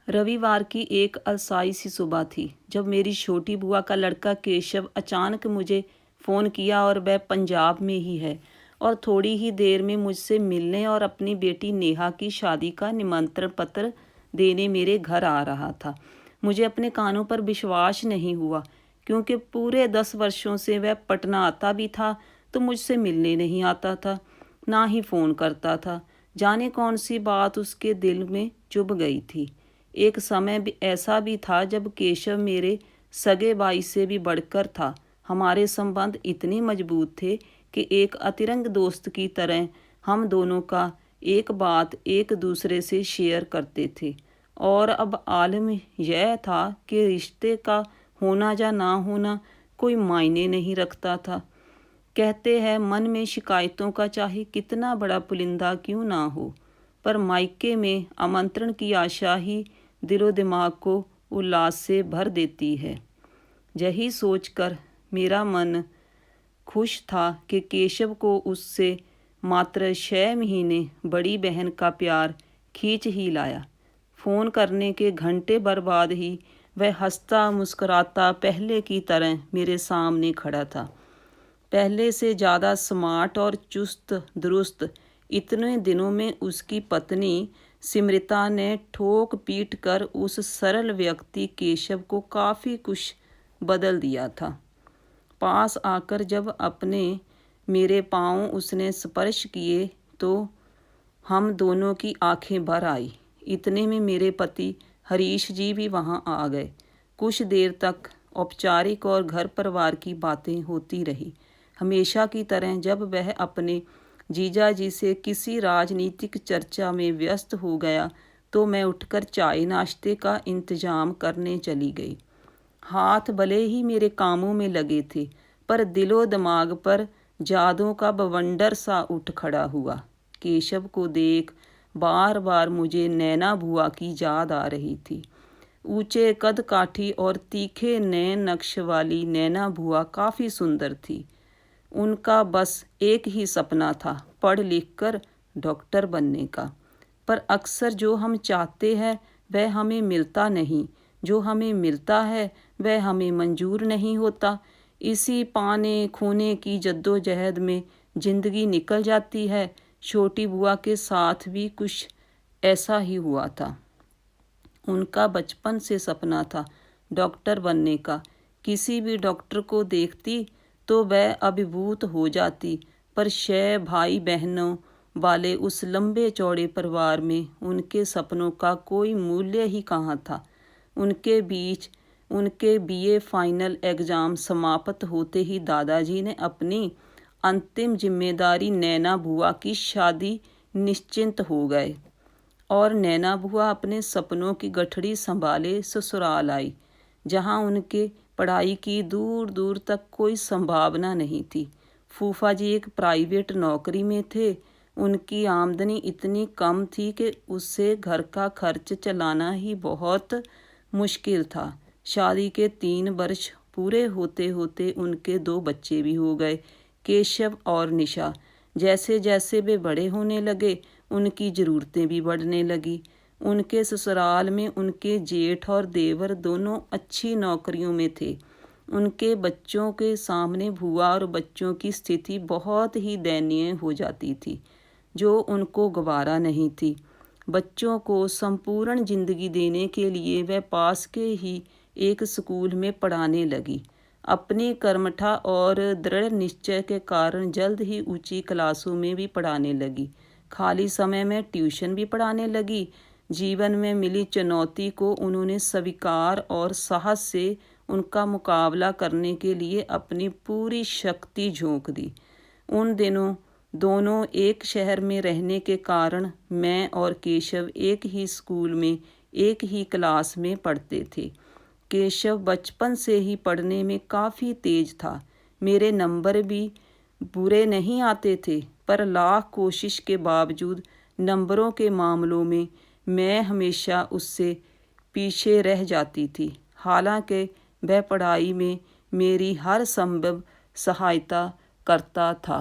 रविवार की एक अलसाई सी सुबह थी जब मेरी छोटी बुआ का लड़का केशव अचानक मुझे फ़ोन किया और वह पंजाब में ही है और थोड़ी ही देर में मुझसे मिलने और अपनी बेटी नेहा की शादी का निमंत्रण पत्र देने मेरे घर आ रहा था। मुझे अपने कानों पर विश्वास नहीं हुआ क्योंकि पूरे 10 वर्षों से वह पटना आता भी था तो मुझसे मिलने नहीं आता था, ना ही फ़ोन करता था। जाने कौन सी बात उसके दिल में चुभ गई थी। एक समय भी ऐसा भी था जब केशव मेरे सगे भाई से भी बढ़कर था। हमारे संबंध इतने मजबूत थे कि एक अतिरंग दोस्त की तरह हम दोनों का एक बात एक दूसरे से शेयर करते थे। और अब आलम यह था कि रिश्ते का होना या ना होना कोई मायने नहीं रखता था। कहते हैं मन में शिकायतों का चाहे कितना बड़ा पुलिंदा क्यों ना हो, पर मायके में आमंत्रण की आशा ही दिलो दिमाग को उल्लास से भर देती है। यही सोचकर मेरा मन खुश था कि केशव को उससे मात्र 6 महीने बड़ी बहन का प्यार खींच ही लाया। फ़ोन करने के घंटे भर बाद ही वह हंसता मुस्कुराता पहले की तरह मेरे सामने खड़ा था। पहले से ज़्यादा स्मार्ट और चुस्त दुरुस्त। इतने दिनों में उसकी पत्नी सिमृता ने ठोक पीट कर उस सरल व्यक्ति केशव को काफ़ी कुछ बदल दिया था। पास आकर जब अपने मेरे पाँव उसने स्पर्श किए तो हम दोनों की आंखें भर आई। इतने में मेरे पति हरीश जी भी वहाँ आ गए। कुछ देर तक औपचारिक और घर परिवार की बातें होती रही। हमेशा की तरह जब वह अपने जीजा जी से किसी राजनीतिक चर्चा में व्यस्त हो गया तो मैं उठकर चाय नाश्ते का इंतजाम करने चली गई। हाथ भले ही मेरे कामों में लगे थे पर दिलो दिमाग पर यादों का बवंडर सा उठ खड़ा हुआ। केशव को देख बार बार मुझे नैना बुआ की याद आ रही थी। ऊंचे कद काठी और तीखे नैन नक्श वाली नैना बुआ काफ़ी सुंदर थी। उनका बस एक ही सपना था, पढ़ लिख कर डॉक्टर बनने का। पर अक्सर जो हम चाहते हैं वह हमें मिलता नहीं, जो हमें मिलता है वह हमें मंजूर नहीं होता। इसी पाने खोने की जद्दोजहद में ज़िंदगी निकल जाती है। छोटी बुआ के साथ भी कुछ ऐसा ही हुआ था। उनका बचपन से सपना था डॉक्टर बनने का। किसी भी डॉक्टर को देखती तो वह अभिभूत हो जाती, पर 6 भाई बहनों वाले उस लंबे चौड़े परिवार में उनके सपनों का कोई मूल्य ही कहाँ था। उनके बीच उनके बीए फाइनल एग्ज़ाम समाप्त होते ही दादाजी ने अपनी अंतिम जिम्मेदारी नैना बुआ की शादी निश्चिंत हो गए और नैना बुआ अपने सपनों की गठरी संभाले ससुराल आई, जहां उनके पढ़ाई की दूर दूर तक कोई संभावना नहीं थी। फूफा जी एक प्राइवेट नौकरी में थे। उनकी आमदनी इतनी कम थी कि उससे घर का खर्च चलाना ही बहुत मुश्किल था। शादी के 3 वर्ष पूरे होते होते उनके 2 बच्चे भी हो गए, केशव और निशा। जैसे जैसे वे बड़े होने लगे उनकी ज़रूरतें भी बढ़ने लगी। उनके ससुराल में उनके जेठ और देवर दोनों अच्छी नौकरियों में थे। उनके बच्चों के सामने बुआ और बच्चों की स्थिति बहुत ही दयनीय हो जाती थी, जो उनको गवारा नहीं थी। बच्चों को संपूर्ण जिंदगी देने के लिए वह पास के ही एक स्कूल में पढ़ाने लगी। अपनी कर्मठा और दृढ़ निश्चय के कारण जल्द ही ऊंची क्लासों में भी पढ़ाने लगी। खाली समय में ट्यूशन भी पढ़ाने लगी। जीवन में मिली चुनौती को उन्होंने स्वीकार और साहस से उनका मुकाबला करने के लिए अपनी पूरी शक्ति झोंक दी। उन दिनों दोनों एक शहर में रहने के कारण मैं और केशव एक ही स्कूल में एक ही क्लास में पढ़ते थे। केशव बचपन से ही पढ़ने में काफ़ी तेज था। मेरे नंबर भी बुरे नहीं आते थे, पर लाख कोशिश के बावजूद नंबरों के मामलों में मैं हमेशा उससे पीछे रह जाती थी। हालांकि वह पढ़ाई में मेरी हर संभव सहायता करता था।